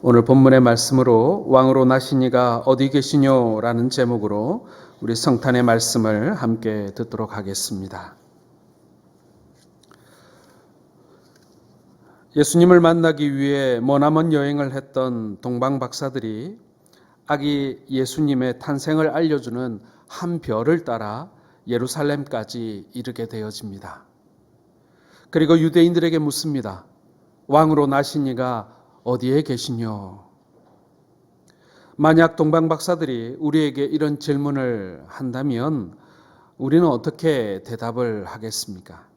오늘 본문의 말씀으로 왕으로 나신 이가 어디 계시뇨라는 제목으로 우리 성탄의 말씀을 함께 듣도록 하겠습니다. 예수님을 만나기 위해 머나먼 여행을 했던 동방 박사들이 아기 예수님의 탄생을 알려주는 한 별을 따라 예루살렘까지 이르게 되어집니다. 그리고 유대인들에게 묻습니다. 왕으로 나신 이가 어디에 계시뇨? 만약 동방 박사들이 우리에게 이런 질문을 한다면 우리는 어떻게 대답을 하겠습니까?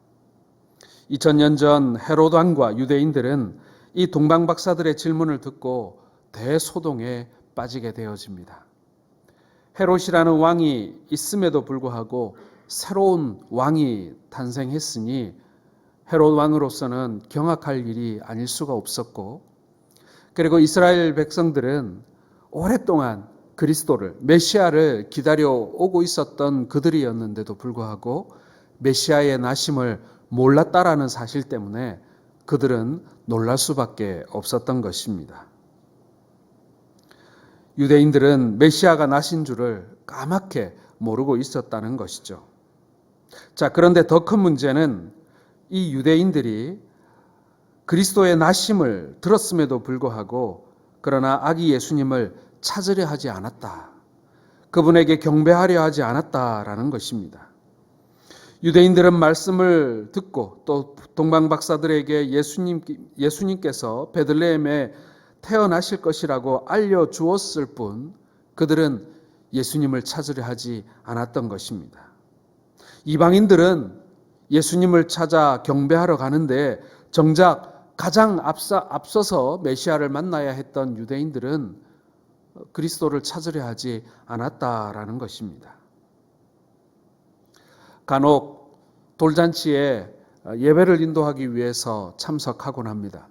2000년 전 헤롯 왕과 유대인들은 이 동방 박사들의 질문을 듣고 대소동에 빠지게 되어집니다. 헤롯이라는 왕이 있음에도 불구하고 새로운 왕이 탄생했으니 헤롯 왕으로서는 경악할 일이 아닐 수가 없었고, 그리고 이스라엘 백성들은 오랫동안 그리스도를, 메시아를 기다려 오고 있었던 그들이었는데도 불구하고 메시아의 나심을 몰랐다라는 사실 때문에 그들은 놀랄 수밖에 없었던 것입니다. 유대인들은 메시아가 나신 줄을 까맣게 모르고 있었다는 것이죠. 자, 그런데 더 큰 문제는 이 유대인들이 그리스도의 나심을 들었음에도 불구하고 그러나 아기 예수님을 찾으려 하지 않았다. 그분에게 경배하려 하지 않았다라는 것입니다. 유대인들은 말씀을 듣고 또 동방 박사들에게 예수님께서 베들레헴에 태어나실 것이라고 알려주었을 뿐 그들은 예수님을 찾으려 하지 않았던 것입니다. 이방인들은 예수님을 찾아 경배하러 가는데 정작 가장 앞서서 메시아를 만나야 했던 유대인들은 그리스도를 찾으려 하지 않았다라는 것입니다. 간혹 돌잔치에 예배를 인도하기 위해서 참석하곤 합니다.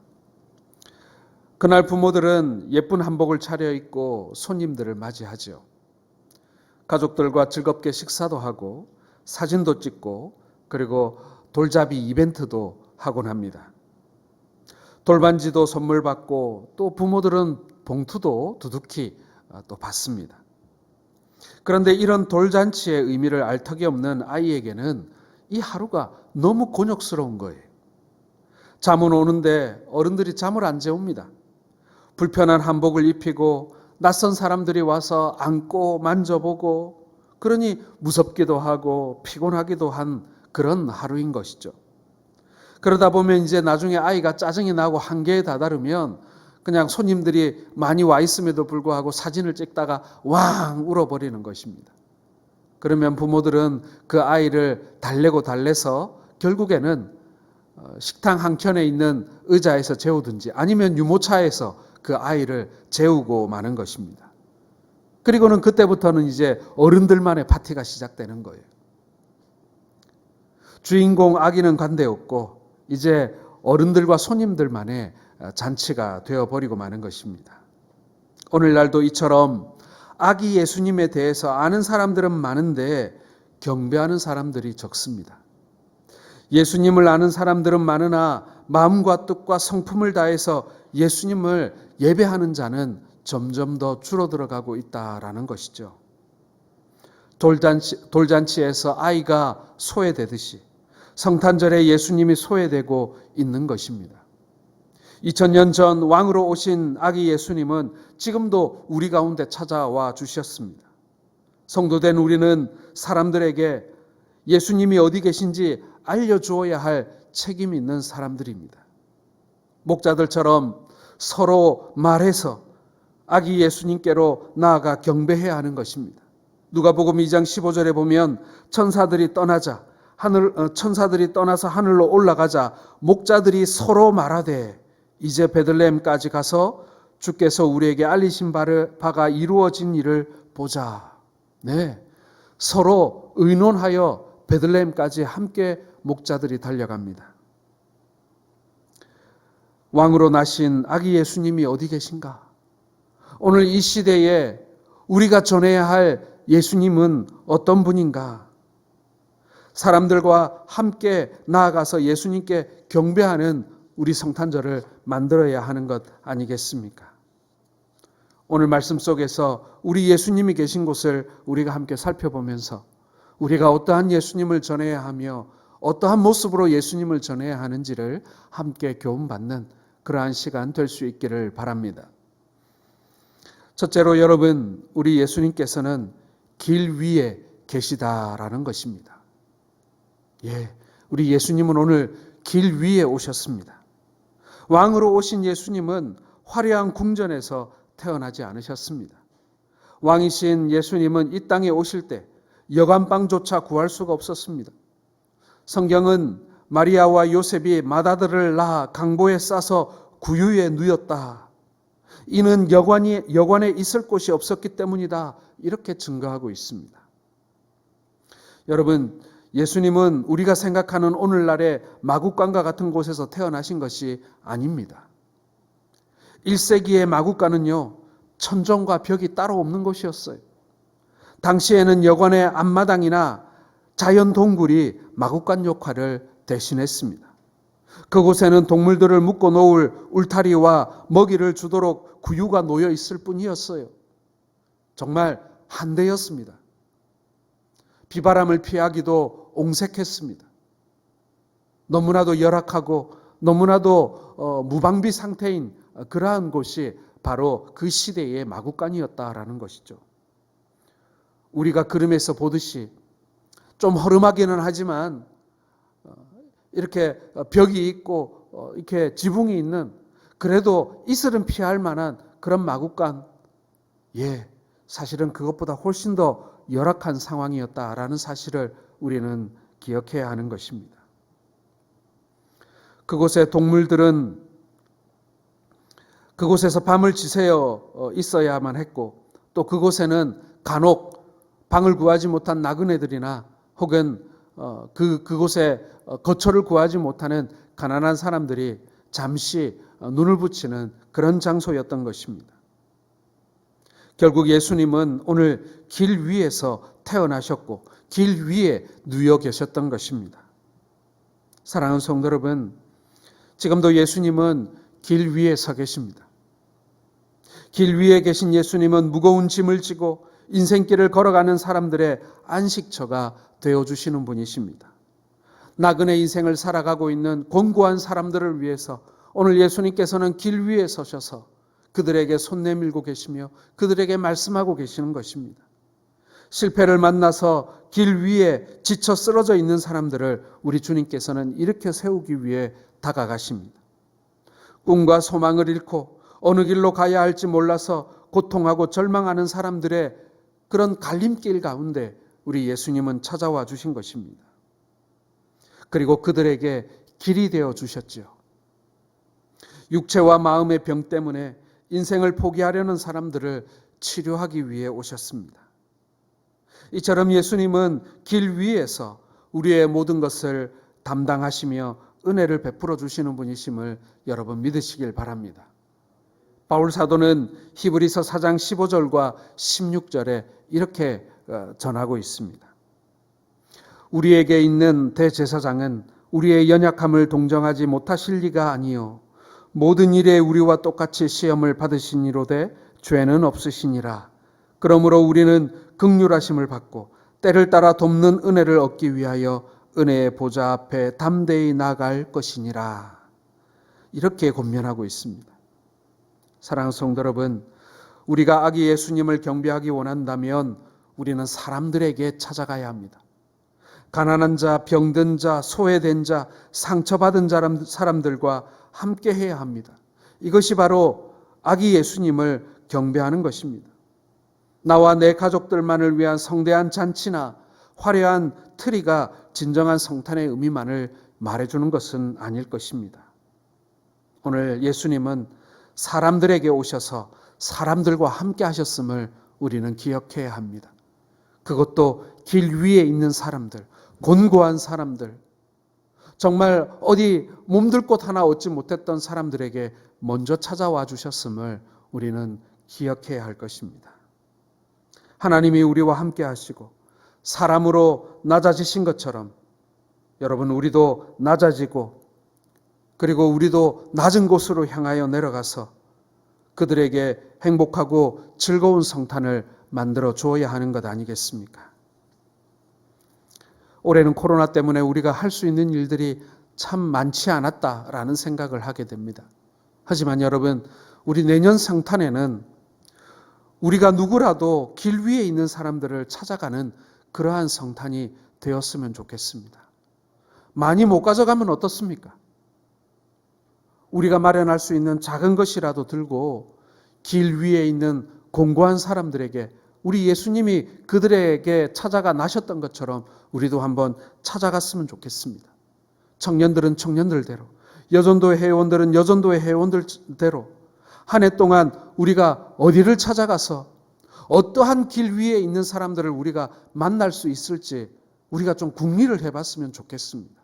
그날 부모들은 예쁜 한복을 차려입고 손님들을 맞이하죠. 가족들과 즐겁게 식사도 하고 사진도 찍고 그리고 돌잡이 이벤트도 하곤 합니다. 돌반지도 선물 받고 또 부모들은 봉투도 두둑히 또 받습니다. 그런데 이런 돌잔치의 의미를 알 턱이 없는 아이에게는 이 하루가 너무 곤욕스러운 거예요. 잠은 오는데 어른들이 잠을 안 재웁니다. 불편한 한복을 입히고 낯선 사람들이 와서 안고 만져보고 그러니 무섭기도 하고 피곤하기도 한 그런 하루인 것이죠. 그러다 보면 이제 나중에 아이가 짜증이 나고 한계에 다다르면 그냥 손님들이 많이 와 있음에도 불구하고 사진을 찍다가 왕 울어버리는 것입니다. 그러면 부모들은 그 아이를 달래서 결국에는 식당 한켠에 있는 의자에서 재우든지 아니면 유모차에서 그 아이를 재우고 마는 것입니다. 그리고는 그때부터는 이제 어른들만의 파티가 시작되는 거예요. 주인공 아기는 관대없고 이제 어른들과 손님들만의 잔치가 되어버리고 마는 것입니다. 오늘날도 이처럼 아기 예수님에 대해서 아는 사람들은 많은데 경배하는 사람들이 적습니다. 예수님을 아는 사람들은 많으나 마음과 뜻과 성품을 다해서 예수님을 예배하는 자는 점점 더 줄어들어가고 있다라는 것이죠. 돌잔치에서 아이가 소외되듯이 성탄절에 예수님이 소외되고 있는 것입니다. 2000년 전 왕으로 오신 아기 예수님은 지금도 우리 가운데 찾아와 주셨습니다. 성도된 우리는 사람들에게 예수님이 어디 계신지 알려주어야 할 책임이 있는 사람들입니다. 목자들처럼 서로 말해서 아기 예수님께로 나아가 경배해야 하는 것입니다. 누가복음 2장 15절에 보면 천사들이 떠나서 하늘로 올라가자 목자들이 서로 말하되 이제 베들레헴까지 가서 주께서 우리에게 알리신 바가 이루어진 일을 보자. 네, 서로 의논하여 베들레헴까지 함께 목자들이 달려갑니다. 왕으로 나신 아기 예수님이 어디 계신가? 오늘 이 시대에 우리가 전해야 할 예수님은 어떤 분인가? 사람들과 함께 나아가서 예수님께 경배하는 우리 성탄절을 만들어야 하는 것 아니겠습니까? 오늘 말씀 속에서 우리 예수님이 계신 곳을 우리가 함께 살펴보면서 우리가 어떠한 예수님을 전해야 하며 어떠한 모습으로 예수님을 전해야 하는지를 함께 교훈받는 그러한 시간 될 수 있기를 바랍니다. 첫째로 여러분, 우리 예수님께서는 길 위에 계시다라는 것입니다. 우리 예수님은 오늘 길 위에 오셨습니다. 왕으로 오신 예수님은 화려한 궁전에서 태어나지 않으셨습니다. 왕이신 예수님은 이 땅에 오실 때 여간빵조차 구할 수가 없었습니다. 성경은 마리아와 요셉이 맏아들을 낳아 강보에 싸서 구유에 누였다. 이는 여관에 있을 곳이 없었기 때문이다. 이렇게 증거하고 있습니다. 여러분, 예수님은 우리가 생각하는 오늘날의 마국간과 같은 곳에서 태어나신 것이 아닙니다. 1세기의 마국간은요, 천정과 벽이 따로 없는 곳이었어요. 당시에는 여관의 앞마당이나 자연 동굴이 마국간 역할을 대신했습니다. 그곳에는 동물들을 묶어 놓을 울타리와 먹이를 주도록 구유가 놓여 있을 뿐이었어요. 정말 한대였습니다. 비바람을 피하기도 옹색했습니다. 너무나도 열악하고 너무나도 무방비 상태인 그러한 곳이 바로 그 시대의 마국간이었다라는 것이죠. 우리가 그림에서 보듯이 좀 허름하기는 하지만 이렇게 벽이 있고 이렇게 지붕이 있는, 그래도 이슬은 피할 만한 그런 마국간, 사실은 그것보다 훨씬 더 열악한 상황이었다라는 사실을 우리는 기억해야 하는 것입니다. 그곳의 동물들은 그곳에서 밤을 지새어 있어야만 했고, 또 그곳에는 간혹 방을 구하지 못한 나그네들이나 혹은 그곳에 거처를 구하지 못하는 가난한 사람들이 잠시 눈을 붙이는 그런 장소였던 것입니다. 결국 예수님은 오늘 길 위에서 태어나셨고 길 위에 누워 계셨던 것입니다. 사랑하는 성도 여러분, 지금도 예수님은 길 위에 서 계십니다. 길 위에 계신 예수님은 무거운 짐을 지고 인생길을 걸어가는 사람들의 안식처가 되어주시는 분이십니다. 나그네 인생을 살아가고 있는 곤고한 사람들을 위해서 오늘 예수님께서는 길 위에 서셔서 그들에게 손 내밀고 계시며 그들에게 말씀하고 계시는 것입니다. 실패를 만나서 길 위에 지쳐 쓰러져 있는 사람들을 우리 주님께서는 일으켜 세우기 위해 다가가십니다. 꿈과 소망을 잃고 어느 길로 가야 할지 몰라서 고통하고 절망하는 사람들의 그런 갈림길 가운데 우리 예수님은 찾아와 주신 것입니다. 그리고 그들에게 길이 되어 주셨죠. 육체와 마음의 병 때문에 인생을 포기하려는 사람들을 치료하기 위해 오셨습니다. 이처럼 예수님은 길 위에서 우리의 모든 것을 담당하시며 은혜를 베풀어 주시는 분이심을 여러분 믿으시길 바랍니다. 바울 사도는 히브리서 4장 15절과 16절에 이렇게 전하고 있습니다. 우리에게 있는 대제사장은 우리의 연약함을 동정하지 못하실 리가 아니요 모든 일에 우리와 똑같이 시험을 받으시니로되 죄는 없으시니라. 그러므로 우리는 긍휼하심을 받고 때를 따라 돕는 은혜를 얻기 위하여 은혜의 보좌 앞에 담대히 나아갈 것이니라. 이렇게 권면하고 있습니다. 사랑하는 성도 여러분, 우리가 아기 예수님을 경배하기 원한다면 우리는 사람들에게 찾아가야 합니다. 가난한 자, 병든 자, 소외된 자, 상처받은 사람들과 함께 해야 합니다. 이것이 바로 아기 예수님을 경배하는 것입니다. 나와 내 가족들만을 위한 성대한 잔치나 화려한 트리가 진정한 성탄의 의미만을 말해주는 것은 아닐 것입니다. 오늘 예수님은 사람들에게 오셔서 사람들과 함께 하셨음을 우리는 기억해야 합니다. 그것도 길 위에 있는 사람들, 곤고한 사람들, 정말 어디 몸둘 곳 하나 얻지 못했던 사람들에게 먼저 찾아와 주셨음을 우리는 기억해야 할 것입니다. 하나님이 우리와 함께 하시고 사람으로 낮아지신 것처럼 여러분, 우리도 낮아지고 그리고 우리도 낮은 곳으로 향하여 내려가서 그들에게 행복하고 즐거운 성탄을 만들어 주어야 하는 것 아니겠습니까? 올해는 코로나 때문에 우리가 할 수 있는 일들이 참 많지 않았다라는 생각을 하게 됩니다. 하지만 여러분, 우리 내년 성탄에는 우리가 누구라도 길 위에 있는 사람들을 찾아가는 그러한 성탄이 되었으면 좋겠습니다. 많이 못 가져가면 어떻습니까? 우리가 마련할 수 있는 작은 것이라도 들고 길 위에 있는 공고한 사람들에게 우리 예수님이 그들에게 찾아가 나셨던 것처럼 우리도 한번 찾아갔으면 좋겠습니다. 청년들은 청년들대로, 여전도의 회원들은 여전도의 회원들대로 한 해 동안 우리가 어디를 찾아가서 어떠한 길 위에 있는 사람들을 우리가 만날 수 있을지 우리가 좀 궁리를 해봤으면 좋겠습니다.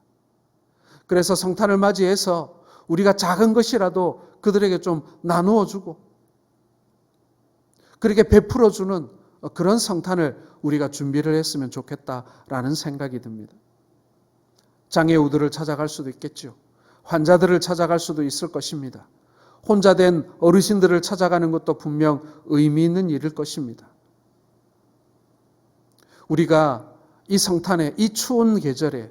그래서 성탄을 맞이해서 우리가 작은 것이라도 그들에게 좀 나누어 주고 그렇게 베풀어 주는 그런 성탄을 우리가 준비를 했으면 좋겠다라는 생각이 듭니다. 장애우들을 찾아갈 수도 있겠죠. 환자들을 찾아갈 수도 있을 것입니다. 혼자 된 어르신들을 찾아가는 것도 분명 의미 있는 일일 것입니다. 우리가 이 성탄에, 이 추운 계절에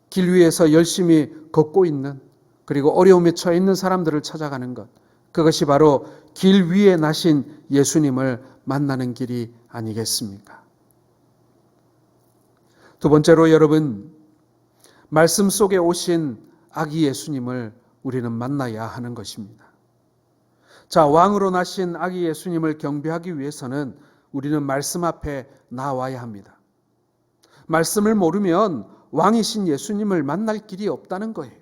길 위에서 열심히 걷고 있는, 그리고 어려움에 처해 있는 사람들을 찾아가는 것, 그것이 바로 길 위에 나신 예수님을 만나는 길이 아니겠습니까? 두 번째로 여러분, 말씀 속에 오신 아기 예수님을 우리는 만나야 하는 것입니다. 자, 왕으로 나신 아기 예수님을 경배하기 위해서는 우리는 말씀 앞에 나와야 합니다. 말씀을 모르면 왕이신 예수님을 만날 길이 없다는 거예요.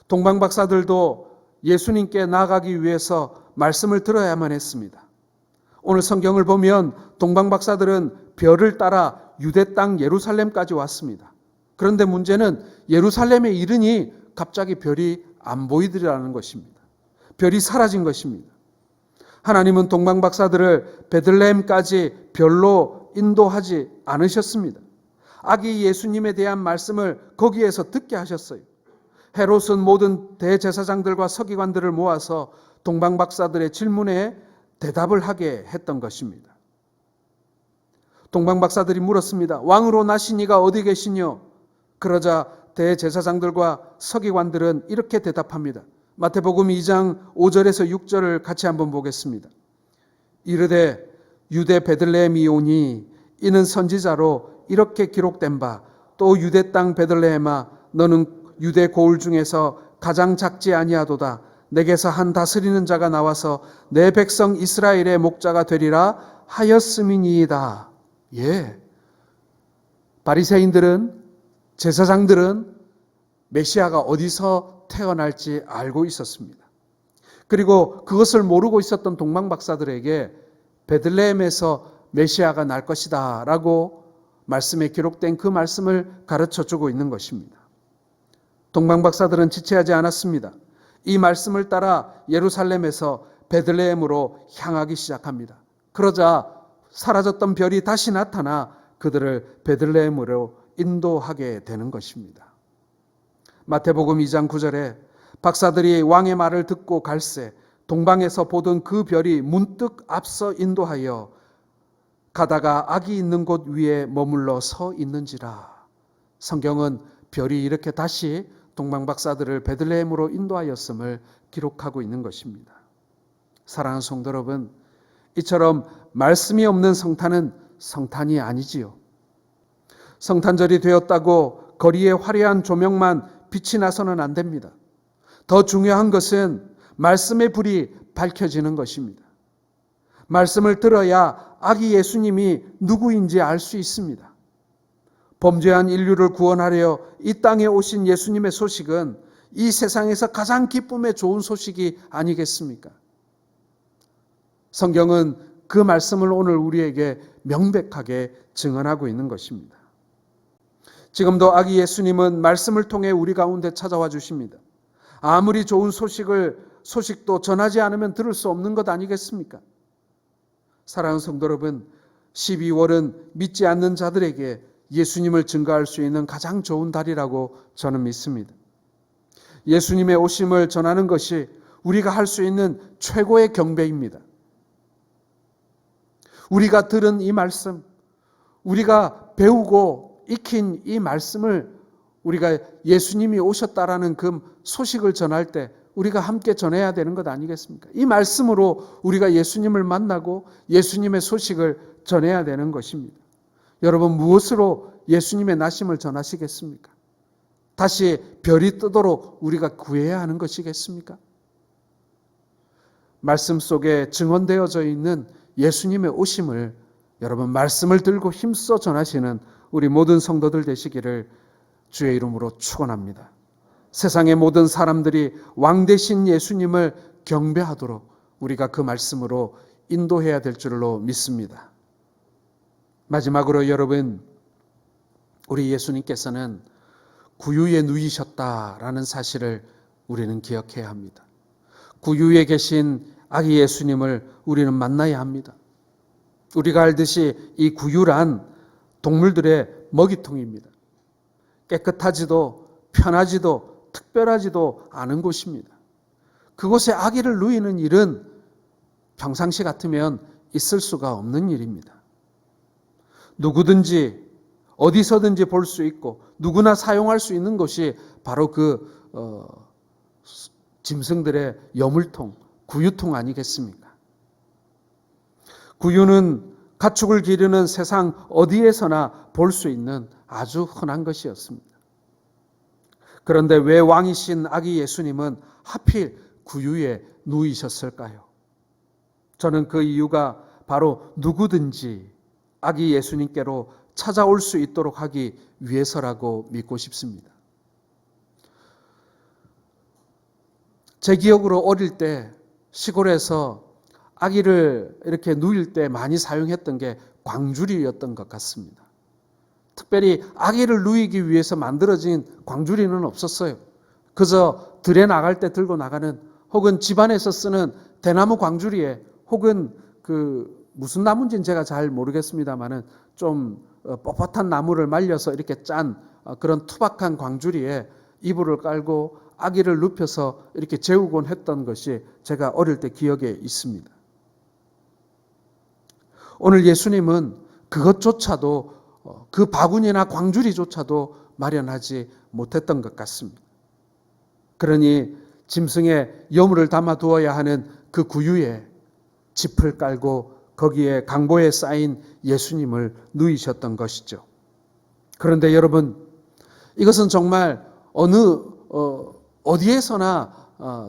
동방박사들도 예수님께 나아가기 위해서 말씀을 들어야만 했습니다. 오늘 성경을 보면 동방박사들은 별을 따라 유대 땅 예루살렘까지 왔습니다. 그런데 문제는 예루살렘에 이르니 갑자기 별이 안 보이더라는 것입니다. 별이 사라진 것입니다. 하나님은 동방박사들을 베들레헴까지 별로 인도하지 않으셨습니다. 아기 예수님에 대한 말씀을 거기에서 듣게 하셨어요. 헤롯은 모든 대제사장들과 서기관들을 모아서 동방박사들의 질문에 대답을 하게 했던 것입니다. 동방박사들이 물었습니다. 왕으로 나신 이가 어디 계시뇨? 그러자 대제사장들과 서기관들은 이렇게 대답합니다. 마태복음 2장 5절에서 6절을 같이 한번 보겠습니다. 이르되 유대 베들레헴이오니 이는 선지자로 이렇게 기록된 바, 또 유대 땅 베들레헴아 너는 유대 고을 중에서 가장 작지 아니하도다. 내게서 한 다스리는 자가 나와서 내 백성 이스라엘의 목자가 되리라 하였음이니이다. 예, 바리새인들은, 제사장들은 메시아가 어디서 태어날지 알고 있었습니다. 그리고 그것을 모르고 있었던 동방박사들에게 베들레헴에서 메시아가 날 것이다 라고 말씀에 기록된 그 말씀을 가르쳐주고 있는 것입니다. 동방박사들은 지체하지 않았습니다. 이 말씀을 따라 예루살렘에서 베들레헴으로 향하기 시작합니다. 그러자 사라졌던 별이 다시 나타나 그들을 베들레헴으로 인도하게 되는 것입니다. 마태복음 2장 9절에 박사들이 왕의 말을 듣고 갈새 동방에서 보던 그 별이 문득 앞서 인도하여 가다가 아기 있는 곳 위에 머물러 서 있는지라. 성경은 별이 이렇게 다시 동방박사들을 베들레헴으로 인도하였음을 기록하고 있는 것입니다. 사랑하는 성도 여러분, 이처럼 말씀이 없는 성탄은 성탄이 아니지요. 성탄절이 되었다고 거리에 화려한 조명만 빛이 나서는 안 됩니다. 더 중요한 것은 말씀의 불이 밝혀지는 것입니다. 말씀을 들어야 아기 예수님이 누구인지 알 수 있습니다. 범죄한 인류를 구원하려 이 땅에 오신 예수님의 소식은 이 세상에서 가장 기쁨의 좋은 소식이 아니겠습니까? 성경은 그 말씀을 오늘 우리에게 명백하게 증언하고 있는 것입니다. 지금도 아기 예수님은 말씀을 통해 우리 가운데 찾아와 주십니다. 아무리 좋은 소식도 전하지 않으면 들을 수 없는 것 아니겠습니까? 사랑하는 성도 여러분, 12월은 믿지 않는 자들에게 예수님을 증거할 수 있는 가장 좋은 달이라고 저는 믿습니다. 예수님의 오심을 전하는 것이 우리가 할 수 있는 최고의 경배입니다. 우리가 들은 이 말씀, 우리가 배우고 익힌 이 말씀을 우리가 예수님이 오셨다라는 그 소식을 전할 때 우리가 함께 전해야 되는 것 아니겠습니까? 이 말씀으로 우리가 예수님을 만나고 예수님의 소식을 전해야 되는 것입니다. 여러분, 무엇으로 예수님의 나심을 전하시겠습니까? 다시 별이 뜨도록 우리가 구해야 하는 것이겠습니까? 말씀 속에 증언되어져 있는 예수님의 오심을 여러분 말씀을 들고 힘써 전하시는 우리 모든 성도들 되시기를 주의 이름으로 축원합니다. 세상의 모든 사람들이 왕 되신 예수님을 경배하도록 우리가 그 말씀으로 인도해야 될 줄로 믿습니다. 마지막으로 여러분, 우리 예수님께서는 구유에 누이셨다라는 사실을 우리는 기억해야 합니다. 구유에 계신 아기 예수님을 우리는 만나야 합니다. 우리가 알듯이 이 구유란 동물들의 먹이통입니다. 깨끗하지도 편하지도 특별하지도 않은 곳입니다. 그곳에 아기를 누이는 일은 평상시 같으면 있을 수가 없는 일입니다. 누구든지 어디서든지 볼 수 있고 누구나 사용할 수 있는 것이 바로 짐승들의 여물통, 구유통 아니겠습니까? 구유는 가축을 기르는 세상 어디에서나 볼 수 있는 아주 흔한 것이었습니다. 그런데 왜 왕이신 아기 예수님은 하필 구유에 누이셨을까요? 저는 그 이유가 바로 누구든지 아기 예수님께로 찾아올 수 있도록 하기 위해서라고 믿고 싶습니다. 제 기억으로 어릴 때 시골에서 아기를 이렇게 누일 때 많이 사용했던 게 광주리였던 것 같습니다. 특별히 아기를 누이기 위해서 만들어진 광주리는 없었어요. 그저 들에 나갈 때 들고 나가는 혹은 집안에서 쓰는 대나무 광주리에 혹은 무슨 나무인지는 제가 잘 모르겠습니다만은 좀 뻣뻣한 나무를 말려서 이렇게 짠 그런 투박한 광주리에 이불을 깔고 아기를 눕혀서 이렇게 재우곤 했던 것이 제가 어릴 때 기억에 있습니다. 오늘 예수님은 그것조차도 그 바구니나 광주리조차도 마련하지 못했던 것 같습니다. 그러니 짐승의 여물을 담아 두어야 하는 그 구유에 짚을 깔고 거기에 강보에 쌓인 예수님을 누이셨던 것이죠. 그런데 여러분, 이것은 정말 어디에서나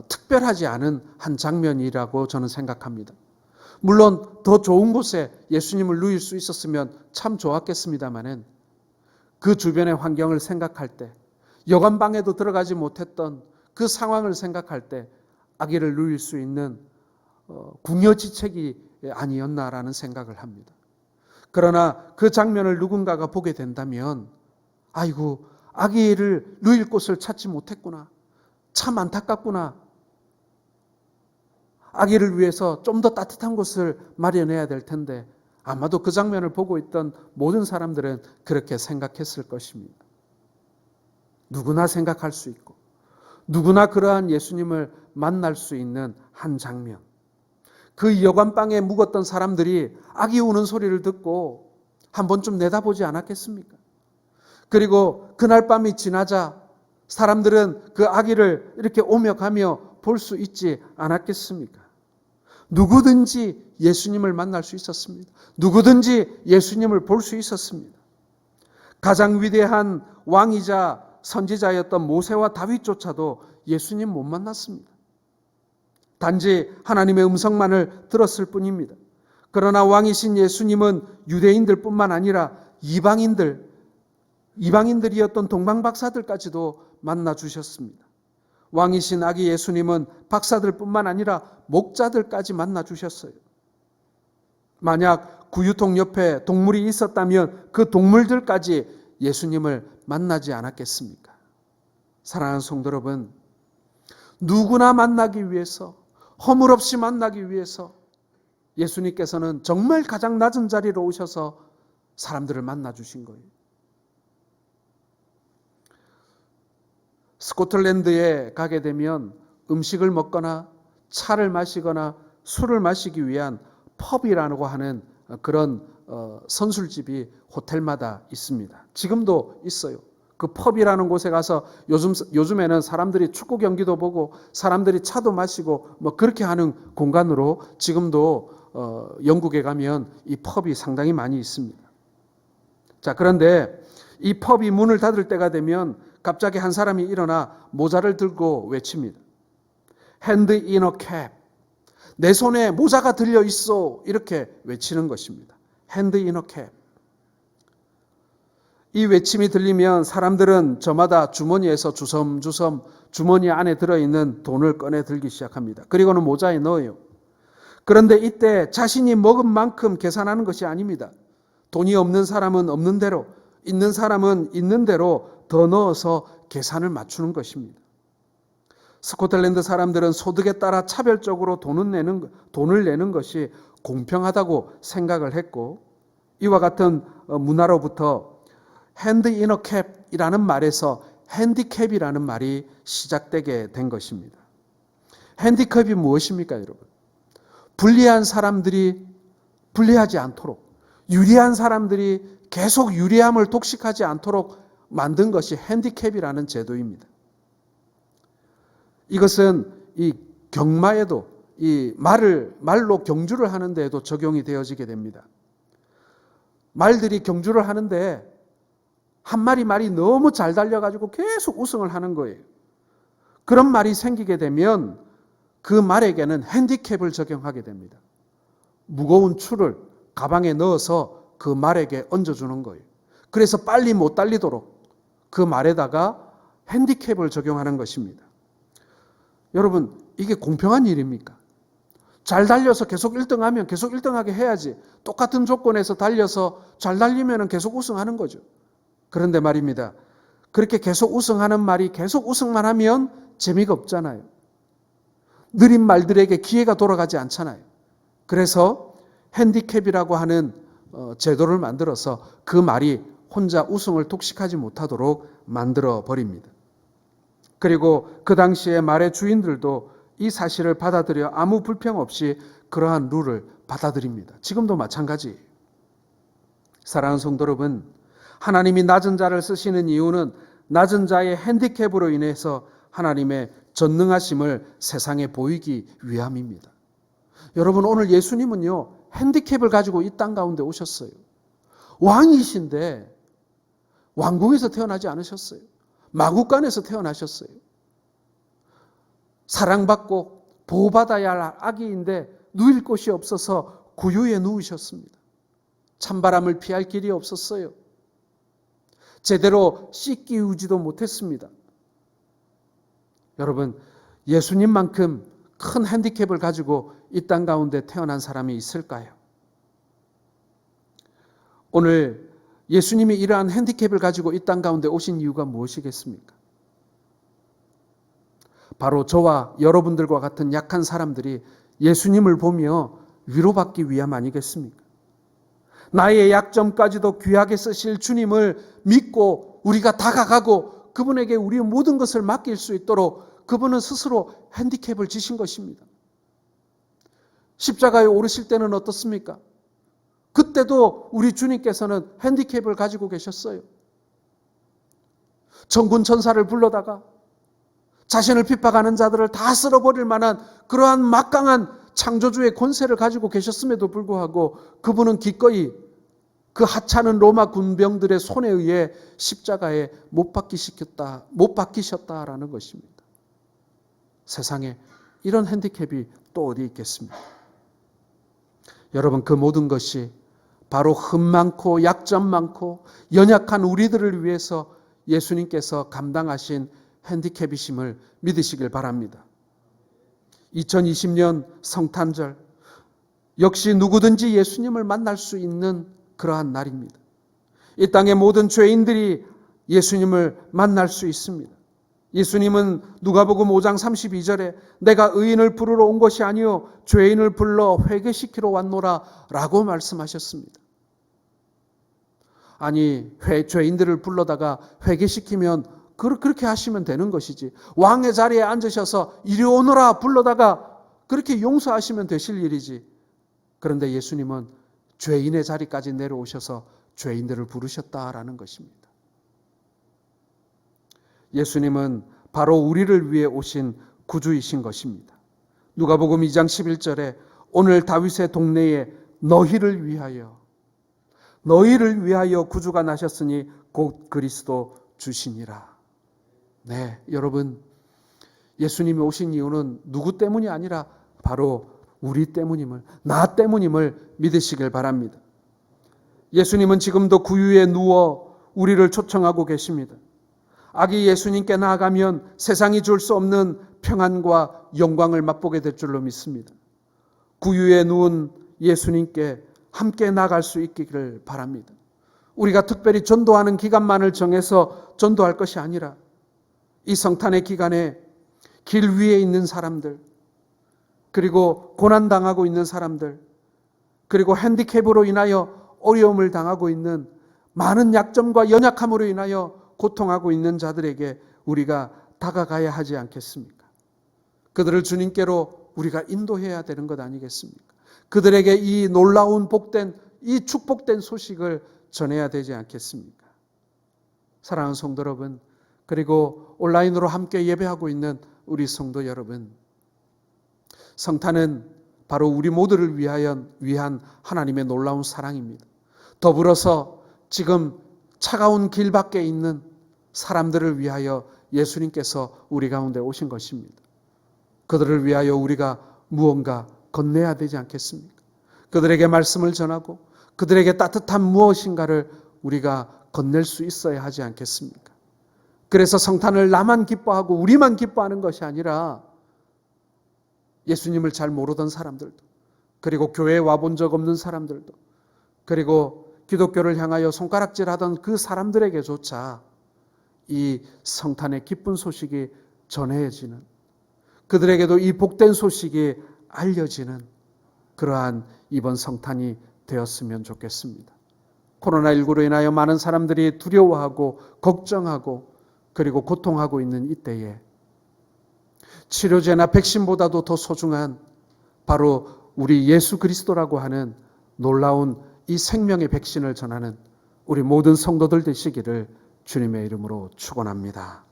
특별하지 않은 한 장면이라고 저는 생각합니다. 물론 더 좋은 곳에 예수님을 누일 수 있었으면 참 좋았겠습니다마는 그 주변의 환경을 생각할 때, 여관방에도 들어가지 못했던 그 상황을 생각할 때 아기를 누일 수 있는 궁여지책이 아니었나라는 생각을 합니다. 그러나 그 장면을 누군가가 보게 된다면 아이고, 아기를 누일 곳을 찾지 못했구나, 참 안타깝구나, 아기를 위해서 좀 더 따뜻한 곳을 마련해야 될 텐데, 아마도 그 장면을 보고 있던 모든 사람들은 그렇게 생각했을 것입니다. 누구나 생각할 수 있고 누구나 그러한 예수님을 만날 수 있는 한 장면. 그 여관방에 묵었던 사람들이 아기 우는 소리를 듣고 한 번쯤 내다보지 않았겠습니까? 그리고 그날 밤이 지나자 사람들은 그 아기를 이렇게 오며 가며 볼 수 있지 않았겠습니까? 누구든지 예수님을 만날 수 있었습니다. 누구든지 예수님을 볼 수 있었습니다. 가장 위대한 왕이자 선지자였던 모세와 다윗조차도 예수님 못 만났습니다. 단지 하나님의 음성만을 들었을 뿐입니다. 그러나 왕이신 예수님은 유대인들뿐만 아니라 이방인들이었던 동방박사들까지도 만나 주셨습니다. 왕이신 아기 예수님은 박사들뿐만 아니라 목자들까지 만나 주셨어요. 만약 구유통 옆에 동물이 있었다면 그 동물들까지 예수님을 만나지 않았겠습니까? 사랑하는 성도 여러분, 누구나 만나기 위해서, 허물없이 만나기 위해서 예수님께서는 정말 가장 낮은 자리로 오셔서 사람들을 만나 주신 거예요. 스코틀랜드에 가게 되면 음식을 먹거나 차를 마시거나 술을 마시기 위한 펍이라고 하는 그런 선술집이 호텔마다 있습니다. 지금도 있어요. 그 펍이라는 곳에 가서 요즘에는 사람들이 축구 경기도 보고 사람들이 차도 마시고 뭐 그렇게 하는 공간으로 지금도 영국에 가면 이 펍이 상당히 많이 있습니다. 자, 그런데 이 펍이 문을 닫을 때가 되면 갑자기 한 사람이 일어나 모자를 들고 외칩니다. Hand in a cap. 내 손에 모자가 들려 있어. 이렇게 외치는 것입니다. Hand in a cap. 이 외침이 들리면 사람들은 저마다 주머니에서 주섬주섬 주머니 안에 들어있는 돈을 꺼내 들기 시작합니다. 그리고는 모자에 넣어요. 그런데 이때 자신이 먹은 만큼 계산하는 것이 아닙니다. 돈이 없는 사람은 없는 대로, 있는 사람은 있는 대로 더 넣어서 계산을 맞추는 것입니다. 스코틀랜드 사람들은 소득에 따라 차별적으로 돈을 내는 것이 공평하다고 생각을 했고, 이와 같은 문화로부터 hand in a cap이라는 말에서 핸디캡이라는 말이 시작되게 된 것입니다. 핸디캡이 무엇입니까, 여러분? 불리한 사람들이 불리하지 않도록, 유리한 사람들이 계속 유리함을 독식하지 않도록 만든 것이 핸디캡이라는 제도입니다. 이것은 이 경마에도 이 말로 경주를 하는 데에도 적용이 되어지게 됩니다. 말들이 경주를 하는데 한 마리 말이 너무 잘 달려가지고 계속 우승을 하는 거예요. 그런 말이 생기게 되면 그 말에게는 핸디캡을 적용하게 됩니다. 무거운 추를 가방에 넣어서 그 말에게 얹어주는 거예요. 그래서 빨리 못 달리도록 그 말에다가 핸디캡을 적용하는 것입니다. 여러분, 이게 공평한 일입니까? 잘 달려서 계속 1등하면 계속 1등하게 해야지. 똑같은 조건에서 달려서 잘 달리면 계속 우승하는 거죠. 그런데 말입니다. 그렇게 계속 우승하는 말이 계속 우승만 하면 재미가 없잖아요. 느린 말들에게 기회가 돌아가지 않잖아요. 그래서 핸디캡이라고 하는 제도를 만들어서 그 말이 혼자 우승을 독식하지 못하도록 만들어 버립니다. 그리고 그 당시에 말의 주인들도 이 사실을 받아들여 아무 불평 없이 그러한 룰을 받아들입니다. 지금도 마찬가지예요. 사랑하는 성도 여러분, 하나님이 낮은 자를 쓰시는 이유는 낮은 자의 핸디캡으로 인해서 하나님의 전능하심을 세상에 보이기 위함입니다. 여러분, 오늘 예수님은요, 핸디캡을 가지고 이 땅 가운데 오셨어요. 왕이신데 왕궁에서 태어나지 않으셨어요. 마구간에서 태어나셨어요. 사랑받고 보호받아야 할 아기인데 누일 곳이 없어서 구유에 누우셨습니다. 찬바람을 피할 길이 없었어요. 제대로 씻기우지도 못했습니다. 여러분, 예수님만큼 큰 핸디캡을 가지고 이 땅 가운데 태어난 사람이 있을까요? 오늘 예수님이 이러한 핸디캡을 가지고 이 땅 가운데 오신 이유가 무엇이겠습니까? 바로 저와 여러분들과 같은 약한 사람들이 예수님을 보며 위로받기 위함 아니겠습니까? 나의 약점까지도 귀하게 쓰실 주님을 믿고 우리가 다가가고 그분에게 우리의 모든 것을 맡길 수 있도록 그분은 스스로 핸디캡을 지신 것입니다. 십자가에 오르실 때는 어떻습니까? 그때도 우리 주님께서는 핸디캡을 가지고 계셨어요. 천군 천사를 불러다가 자신을 핍박하는 자들을 다 쓸어버릴 만한 그러한 막강한 창조주의 권세를 가지고 계셨음에도 불구하고 그분은 기꺼이 그 하찮은 로마 군병들의 손에 의해 십자가에 못 박히셨다라는 것입니다. 세상에 이런 핸디캡이 또 어디 있겠습니까? 여러분, 그 모든 것이 바로 흠 많고 약점 많고 연약한 우리들을 위해서 예수님께서 감당하신 핸디캡이심을 믿으시길 바랍니다. 2020년 성탄절, 역시 누구든지 예수님을 만날 수 있는 그러한 날입니다. 이 땅의 모든 죄인들이 예수님을 만날 수 있습니다. 예수님은 누가복음 5장 32절에 내가 의인을 부르러 온 것이 아니요 죄인을 불러 회개시키러 왔노라 라고 말씀하셨습니다. 아니, 죄인들을 불러다가 회개시키면 그렇게 하시면 되는 것이지. 왕의 자리에 앉으셔서 이리 오너라 불러다가 그렇게 용서하시면 되실 일이지. 그런데 예수님은 죄인의 자리까지 내려오셔서 죄인들을 부르셨다라는 것입니다. 예수님은 바로 우리를 위해 오신 구주이신 것입니다. 누가복음 2장 11절에 오늘 다윗의 동네에 너희를 위하여 구주가 나셨으니 곧 그리스도 주시니라. 네, 여러분, 예수님이 오신 이유는 누구 때문이 아니라 바로 우리 때문임을, 나 때문임을 믿으시길 바랍니다. 예수님은 지금도 구유에 누워 우리를 초청하고 계십니다. 아기 예수님께 나아가면 세상이 줄 수 없는 평안과 영광을 맛보게 될 줄로 믿습니다. 구유에 누운 예수님께 함께 나갈 수 있기를 바랍니다. 우리가 특별히 전도하는 기간만을 정해서 전도할 것이 아니라 이 성탄의 기간에 길 위에 있는 사람들, 그리고 고난당하고 있는 사람들, 그리고 핸디캡으로 인하여 어려움을 당하고 있는 많은 약점과 연약함으로 인하여 고통하고 있는 자들에게 우리가 다가가야 하지 않겠습니까? 그들을 주님께로 우리가 인도해야 되는 것 아니겠습니까? 그들에게 이 놀라운 복된, 이 축복된 소식을 전해야 되지 않겠습니까? 사랑하는 성도 여러분, 그리고 온라인으로 함께 예배하고 있는 우리 성도 여러분, 성탄은 바로 우리 모두를 위한 하나님의 놀라운 사랑입니다. 더불어서 지금 차가운 길 밖에 있는 사람들을 위하여 예수님께서 우리 가운데 오신 것입니다. 그들을 위하여 우리가 무언가 건네야 되지 않겠습니까? 그들에게 말씀을 전하고 그들에게 따뜻한 무엇인가를 우리가 건넬 수 있어야 하지 않겠습니까? 그래서 성탄을 나만 기뻐하고 우리만 기뻐하는 것이 아니라 예수님을 잘 모르던 사람들도, 그리고 교회에 와본 적 없는 사람들도, 그리고 기독교를 향하여 손가락질하던 그 사람들에게조차 이 성탄의 기쁜 소식이 전해지는, 그들에게도 이 복된 소식이 알려지는 그러한 이번 성탄이 되었으면 좋겠습니다. 코로나19로 인하여 많은 사람들이 두려워하고 걱정하고 그리고 고통하고 있는 이때에 치료제나 백신보다도 더 소중한 바로 우리 예수 그리스도라고 하는 놀라운 이 생명의 백신을 전하는 우리 모든 성도들 되시기를 주님의 이름으로 축원합니다.